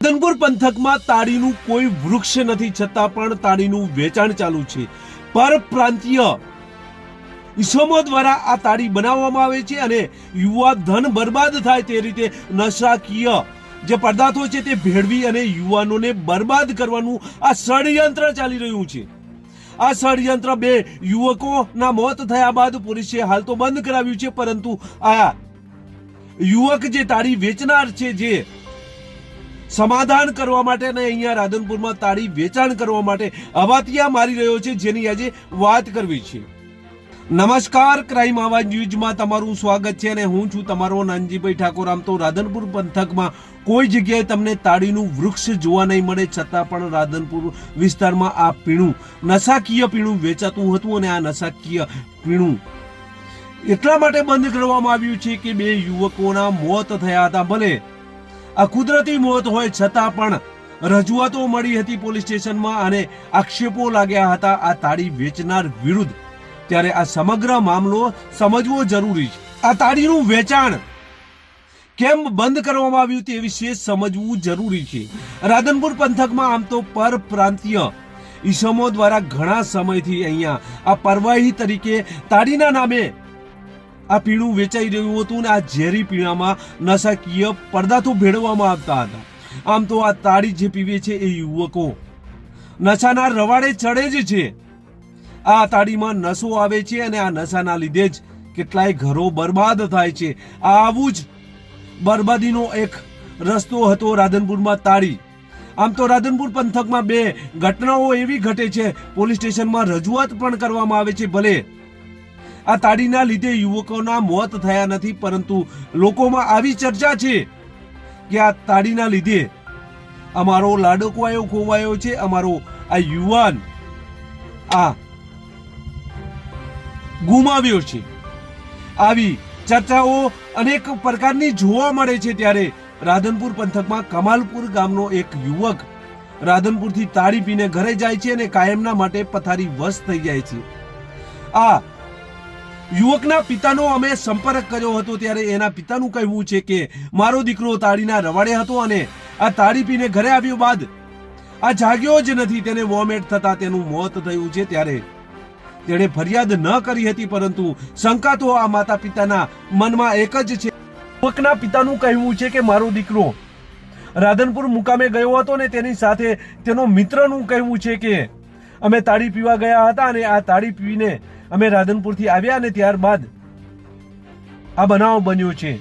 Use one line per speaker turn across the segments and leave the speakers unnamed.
રાધનપુર પંથકમાં તાળીનું કોઈ વૃક્ષ નથી, છતાં પણ તાળીનું વેચાણ ચાલુ છે. પરપ્રાંતીય ઈસમો દ્વારા આ તાળી બનાવવામાં આવે છે અને યુવા ધન બરબાદ થાય તે રીતે નશાકીય જે પદાર્થો છે તે ભેળવી અને યુવાનોને બરબાદ કરવાનું આ ષડયંત્ર ચાલી રહ્યું છે. આ ષડયંત્ર 2 યુવકોના મોત થયા બાદ પોલીસે હાલ તો બંધ કરાવ્યું છે, પરંતુ આ યુવક જે તાળી વેચનાર છે, જે સમાધાન કરવા માટે અને અહીંયા રાધનપુરમાં તાળી વેચાણ કરવા માટે અવાતિયા મારી રહ્યો છે, જેની આજે વાત કરવી છે. નમસ્કાર, ક્રાઇમ આવાજ ન્યૂઝમાં તમારું સ્વાગત છે અને હું છું તમારો નાનજીભાઈ ઠાકોર. આમ તો રાધનપુર પંથકમાં કોઈ જગ્યાએ તમને તાળીનું વૃક્ષ જોવા નહીં મળે, છતાં પણ રાધનપુર વિસ્તારમાં આ પીણું, નશાકીય પીણું વેચાતું હતું અને આ નશાકીય પીણું એટલા માટે બંધ કરવામાં આવ્યું છે કે 2 યુવકોના મોત થયા હતા. ભલે આ કુદરતી મોત હોય છતાં પણ રજૂઆતો મળી હતી પોલીસ સ્ટેશનમાં અને આક્ષેપો લાગ્યા હતા આ તાળી વેચનાર વિરુદ્ધ. ત્યારે આ સમગ્ર મામલો સમજવો જરૂરી છે. આ તાળીનું વેચાણ કેમ બંધ કરવામાં આવ્યું તે વિશે સમજવું જરૂરી છે. રાધનપુર પંથકમાં આમ તો પરપ્રાંતીય ઈસમો દ્વારા ઘણા સમયથી અહીંયા આ પરવાહી તરીકે તાળીના નામે આ પીણું વેચાઈ રહ્યું હતું અને આ ઝેરી પીણામાં નશાકીય પદાર્થો ભેળવવામાં આવતા હતા. આમ તો આ તાળી જે પીવે છે એ યુવકો નશાના રવાડે ચડે જ છે. આ તાળીમાં નશો આવે છે અને આ નશાના લીધે જ કેટલાય ઘરો બરબાદ થાય છે. આવું જ બરબાદીનો એક રસ્તો હતો રાધનપુરમાં તાળી. આમ તો રાધનપુર પંથકમાં 2 ઘટનાઓ એવી ઘટે છે, પોલીસ સ્ટેશનમાં રજૂઆત પણ કરવામાં આવે છે. ભલે આ તાળીના લીધે યુવકોના મોત થયા નથી, પરંતુ લોકોમાં આવી ચર્ચા છે કે આ તાળીના લીધે અમારો લાડકવાયો ખોવાયો છે, અમારો આ યુવાન આ ગુમાવ્યો છે. આવી ચર્ચાઓ અનેક પ્રકારની જોવા મળે છે. ત્યારે રાધનપુર પંથકમાં કમાલપુર ગામનો એક યુવક રાધનપુરથી તાળી પીને ઘરે જાય છે અને કાયમના માટે પથારી વશ થઈ જાય છે. આ યુવકના પિતાનો અમે સંપર્ક કર્યો હતો, ત્યારે એના પિતાનું કહેવું છે કે મારો દીકરો તાળીના રવાડે હતો અને આ તાળી પીને ઘરે આવ્યો બાદ આ જાગ્યો જ નથી, તેને વોમિટ થતા તેનું મોત થયું છે. ત્યારે તેણે ફરિયાદ ન કરી હતી, પરંતુ શંકા તો આ માતા પિતાના મનમાં એક જ છે. યુવકના પિતાનું કહેવું છે કે મારો દીકરો રાધનપુર મુકામે ગયો હતો ને તેની સાથે તેનો મિત્રનું કહેવું છે કે અમે તાળી પીવા ગયા હતા અને આ તાળી પીને અમે રાધનપુરથી આવ્યા અને ત્યારબાદ આ બનાવ બન્યો છે.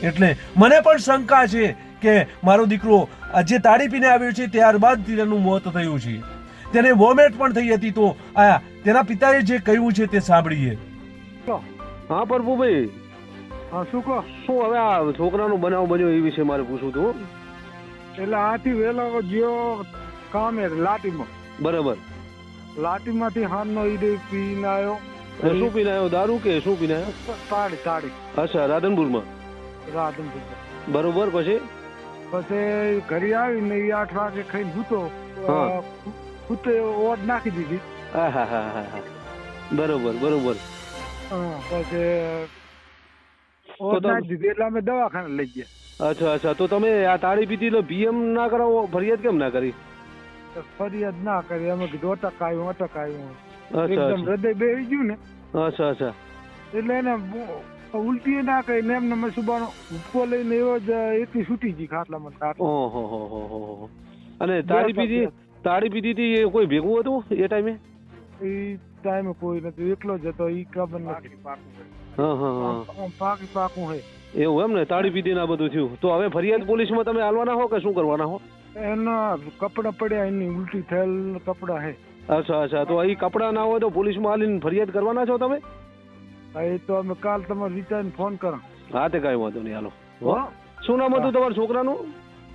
એટલે મને પણ શંકા છે કે મારો દીકરો જે તાળી પીને આવ્યો છે ત્યારબાદ તેનું મોત થયું છે. તેને વોમિટ પણ થઈ હતી. તો આ તેના પિતાએ જે કહ્યું છે તે સાંભળીએ.
હા પ્રભુભાઈ,
હા શું કહો?
શું હવે આ છોકરાનો બનાવ બન્યો એ વિશે મારે પૂછવું હતું.
એટલે આથી વેલો ગયો કામે લાટીમાં.
બરાબર.
લાટીમાંથી હારનો ઈડે પીને આવ્યો.
શું પીને આવ્યો? દારૂ કે શું પીને આવ્યો?
તાળી.
અચ્છા, રાધનપુરમાં. બરોબર.
પછી ઘરે આવીને 8 વાગે ખાઈને સૂતો. સૂતો ઓઢ નાખી દીધી.
બરોબર.
પછી ઓઢ નાખી દીધી એટલે અમે દવાખાને લઈ ગયા.
અચ્છા. તો તમે આ તાળી પીધી એટલે પીએમ ના કરાવો, ફરિયાદ કેમ ના કરી?
ફરિયાદ ના કરી. અમે કીધું અટક આવ્યું.
એકદમ
હૃદય બેસી ગયું ને.
અચ્છા.
એટલે એને ઉલટી ના કરી ને એમને મેં સુબાનો ઉપકો લઈને એવો જ એટલી છૂટી ગઈ ખાટલામાં.
ઓહો. અને તાળી પીધી હતી એ કોઈ ભેગું હતું એ ટાઈમે?
એ ટાઈમે કોઈ નથી, એકલો જ હતો. ઈ ખબર નથી. પાકું હે
એવું એમ ને? તાળી પીધી ને આ બધું થયું. તો હવે ફરિયાદ પોલીસમાં તમે આલવાના હો કે શું કરવાના હો?
એના કપડા પડ્યા, એની ઉલટી થયેલ કપડા હે.
અચ્છા. તો એ કપડા ના હોય તો પોલીસમાં આલીને ફરિયાદ કરવાના છો તમે?
એ તો અમે કાલ તમારે વિચારીને ફોન કરો.
હા, તે કઈ વાંધો નહીં. હાલો. શું નામ હતું તમારા છોકરાનું?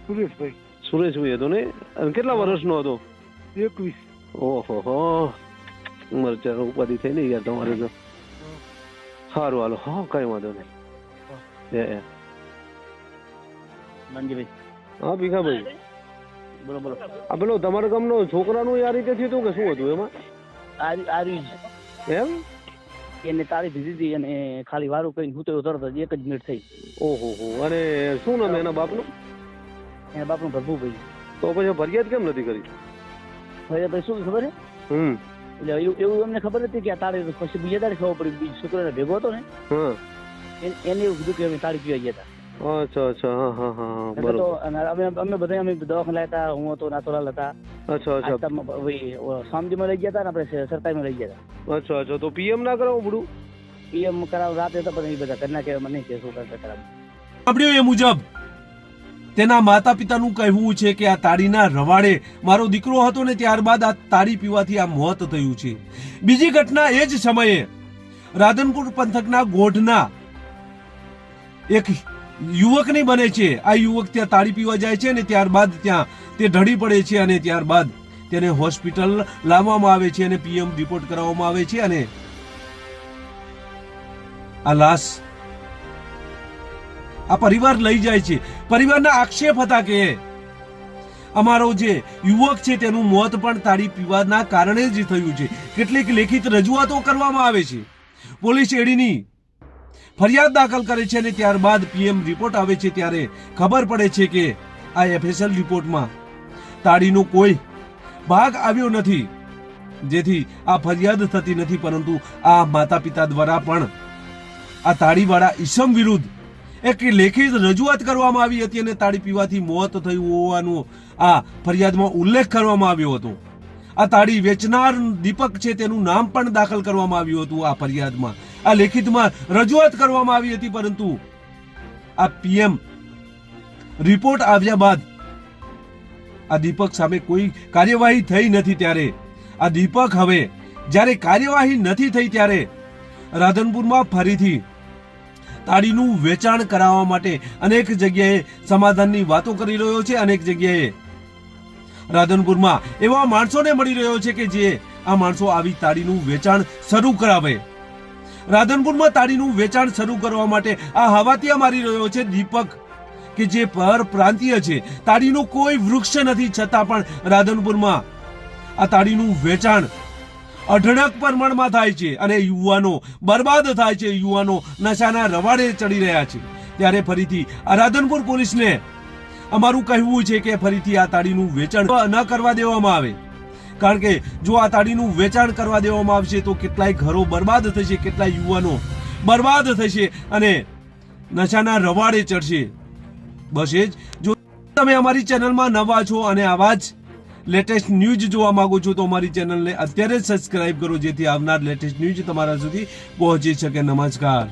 સુરેશભાઈ.
સુરેશભાઈ હતો ને? અને કેટલા વર્ષનો હતો?
21.
ઓહો, ઉંમર ચાર ઉપાધિ થઈ ને યાર તમારે તો. સારું, હાલો. હા, કઈ વાંધો નહીં.
નાનજીભાઈ.
હા, ભીખાભાઈ.
બોલો.
આ પેલો તમારા ગામનો છોકરાનું આ રીતે થયું હતું કે શું હતું એમાં? એમ?
એને તાળી પીધી હતી અને ખાલી વારું કરીને હું તો તરત જ 1 જ મિનિટ થઈ.
ઓહો. અને શું નામ એના બાપનું?
એના બાપનું ભરભુભાઈ.
તો પછી ફરિયાદ કેમ નથી કરી?
હવે ભાઈ શું ખબર છે, એટલે એવું એમને ખબર હતી કે આ તાળી પછી બીજા તાળી ખબર પડી, બીજો છોકરો ભેગો હતો ને એને એવું કીધું કે અમે તાળી પીવા ગયા હતા.
અચ્છા અચ્છા, હા હા હા,
તો
બરોબર.
અમે બધા અમે દવાખાને લાયા હતા, હું હતો, નાથોલાલ હતા.
અચ્છા અચ્છા,
સામજીમાં લઈ ગયા હતા ને આપણે સરકારીમાં લઈ ગયા હતા.
અચ્છા અચ્છા, તો પીએમ ના કરાવું પડું?
પીએમ કરાવ રાતે હતા, પણ એ બધા ઘરના કે મને કે શું કરાવ.
સાંભળ્યું એ મુજબ તેના માતા પિતાનું કહેવું છે કે આ તાળીના રવાડે મારો દીકરો હતો ને ત્યારબાદ આ તાળી પીવાથી આ મોત થયું છે. બીજી ઘટના એ જ સમયે રાધનપુર પંથકના ગોઢના એક યુવકની બને છે. આ યુવક ત્યાં તાળી પીવા જાય છે ને ત્યારબાદ ત્યાં તે ઢળી પડે છે અને ત્યારબાદ તેને હોસ્પિટલ લાવવામાં આવે છે અને પીએમ રિપોર્ટ કરાવવામાં આવે છે અને આ લાશ આ પરિવાર લઈ જાય છે. પરિવારના આક્ષેપ હતા કે અમારો જે યુવક છે તેનું મોત પણ તાળી પીવાના કારણે જ થયું છે. કેટલીક લેખિત રજૂઆતો કરવામાં આવે છે, પોલીસ એડીની ફરિયાદ દાખલ કરે છે અને ત્યારબાદ પીએમ રિપોર્ટ આવે છે ત્યારે ખબર પડે છે કે આ એફએસએલ રિપોર્ટમાં તાળીનો કોઈ ભાગ આવ્યો નથી, જેથી આ ફરિયાદ થતી નથી. પરંતુ આ માતા પિતા દ્વારા પણ આ તાળીવાળા ઈસમ વિરુદ્ધ એક લેખિત રજૂઆત કરવામાં આવી હતી અને તાળી પીવાથી મોત થયું હોવાનું આ ફરિયાદમાં ઉલ્લેખ કરવામાં આવ્યો હતો. આ તાળી વેચનાર દીપક છે તેનું નામ પણ દાખલ કરવામાં આવ્યું હતું. આ ફરિયાદમાં આ લેખિતમાં રજૂઆત કરવામાં આવી હતી, પરંતુ આ પીએમ રિપોર્ટ આવ્યા બાદ આ દીપક સામે કોઈ કાર્યવાહી થઈ નથી. ત્યારે આ દીપક હવે જ્યારે કાર્યવાહી નથી થઈ ત્યારે રાધનપુરમાં ફરીથી તાળીનું વેચાણ કરાવવા માટે અનેક જગ્યાએ સમાધાનની વાતો કરી રહ્યો છે. અનેક જગ્યાએ રાધનપુરમાં એવા માણસોને મળી રહ્યો છે કે જે આ માણસો આવી તાળીનું વેચાણ શરૂ કરાવે. રાધનપુરમાં તાળીનું વેચાણ શરૂ કરવા માટે આ હવાતિયા મારી રહ્યો છે દીપક, કે જે પરપ્રાંતીય છે. તાળીનું કોઈ વૃક્ષ નથી છતાં પણ રાધનપુરમાં આ તાળીનું વેચાણ અઢળક પ્રમાણમાં થાય છે અને યુવાનો બરબાદ થાય છે, યુવાનો નશાના રવાડે ચડી રહ્યા છે. ત્યારે ફરીથી આ રાધનપુર પોલીસને અમારું કહેવું છે કે ફરીથી આ તાળીનું વેચાણ ન કરવા દેવામાં આવે, કારણ કે જો આ તાળીનું વેચાણ કરવા દેવામાં આવશે તો કેટલાય ઘરો બરબાદ થશે, કેટલાય યુવાનો બરબાદ થશે અને નશાના રવાડે ચડશે. બસ એ જ. જો તમે અમારી ચેનલમાં નવા છો અને આવા જ લેટેસ્ટ ન્યૂઝ જોવા માંગો છો તો અમારી ચેનલને અત્યારે જ સબસ્ક્રાઇબ કરો, જેથી આવનાર લેટેસ્ટ ન્યૂઝ તમારા સુધી પહોંચી શકે. નમસ્કાર.